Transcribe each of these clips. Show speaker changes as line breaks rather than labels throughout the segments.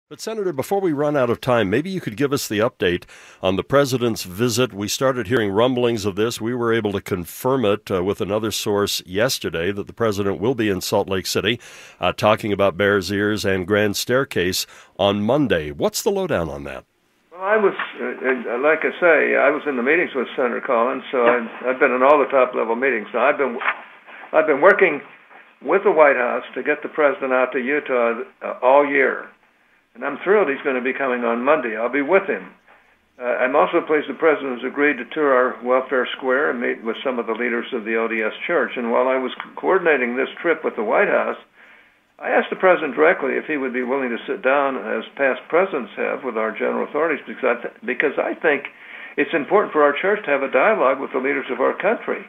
But, Senator, before we run out of time, maybe you could give us the update on the president's visit. We started hearing rumblings of this. We were able to confirm it with another source yesterday that the president will be in Salt Lake City talking about Bears Ears and Grand Staircase on Monday. What's the lowdown on that?
Well, I was, like I say, I was in the meetings with Senator Collins, so I've been in all the top-level meetings. Now, I've been working with the White House to get the president out to Utah all year. And I'm thrilled he's going to be coming on Monday. I'll be with him. I'm also pleased the president has agreed to tour our welfare square and meet with some of the leaders of the LDS Church. And while I was coordinating this trip with the White House, I asked the president directly if he would be willing to sit down, as past presidents have, with our general authorities, because I think it's important for our church to have a dialogue with the leaders of our country.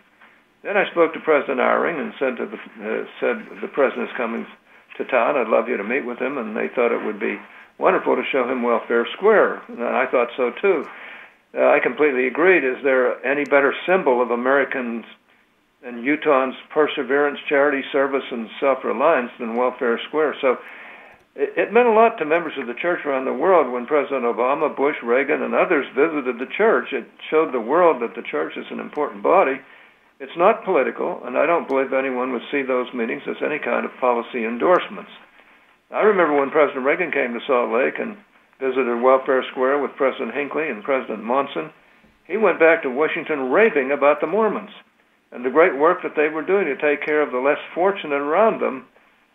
Then I spoke to President Eyring and said the president is coming to town. I'd love you to meet with him, and they thought it would be wonderful to show him Welfare Square. And I thought so, too. I completely agreed. Is there any better symbol of Americans and Utahns' perseverance, charity, service, and self-reliance than Welfare Square? So it meant a lot to members of the church around the world when President Obama, Bush, Reagan, and others visited the church. It showed the world that the church is an important body. It's not political, and I don't believe anyone would see those meetings as any kind of policy endorsements. I remember when President Reagan came to Salt Lake and visited Welfare Square with President Hinckley and President Monson. He went back to Washington raving about the Mormons and the great work that they were doing to take care of the less fortunate around them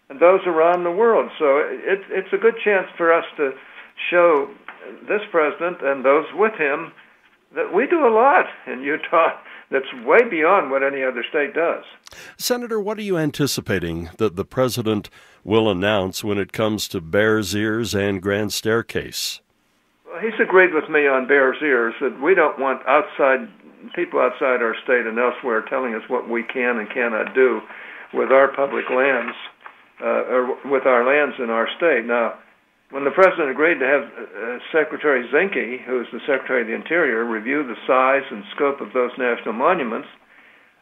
and those around the world. So it's a good chance for us to show this president and those with him that we do a lot in Utah that's way beyond what any other state does.
Senator, what are you anticipating that the president will announce when it comes to Bears Ears and Grand Staircase?
Well, he's agreed with me on Bears Ears that we don't want people outside our state and elsewhere telling us what we can and cannot do with our public lands, or with our lands in our state. Now, when the president agreed to have Secretary Zinke, who is the Secretary of the Interior, review the size and scope of those national monuments,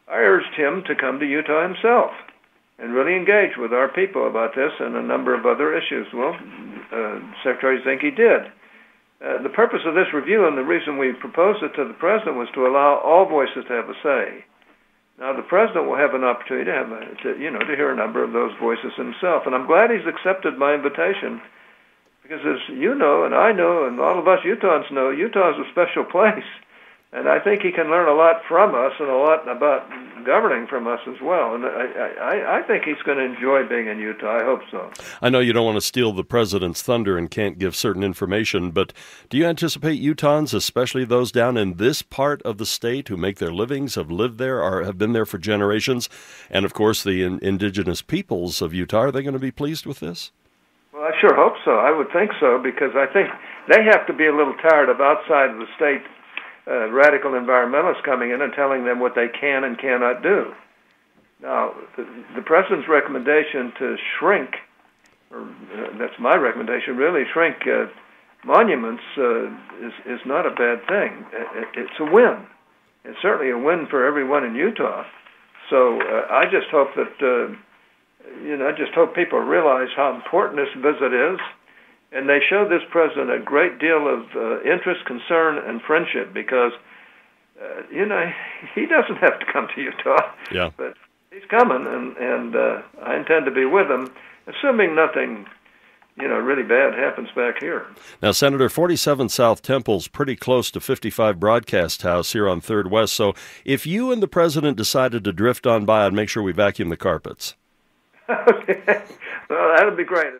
I urged him to come to Utah himself and really engage with our people about this and a number of other issues. Well, Secretary Zinke did. The purpose of this review and the reason we proposed it to the president was to allow all voices to have a say. Now, the president will have an opportunity to hear a number of those voices himself, and I'm glad he's accepted my invitation. Because as you know, and I know, and all of us Utahns know, Utah is a special place. And I think he can learn a lot from us and a lot about governing from us as well. And I think he's going to enjoy being in Utah. I hope so.
I know you don't want to steal the president's thunder and can't give certain information, but do you anticipate Utahns, especially those down in this part of the state who make their livings, have lived there, or have been there for generations, and of course the indigenous peoples of Utah, are they going to be pleased with this?
Well, I sure hope so. I would think so, because I think they have to be a little tired of outside of the state radical environmentalists coming in and telling them what they can and cannot do. Now, the president's recommendation to shrink, or that's my recommendation, really shrink monuments is not a bad thing. It's a win. It's certainly a win for everyone in Utah. So I just hope that I just hope people realize how important this visit is, and they show this president a great deal of interest, concern, and friendship, because, he doesn't have to come to Utah, but he's coming, and I intend to be with him, assuming nothing, really bad happens back here.
Now, Senator, 47 South Temple's pretty close to 55 Broadcast House here on 3rd West, so if you and the president decided to drift on by, I'd make sure we vacuum the carpets.
Okay. Well, that would be great.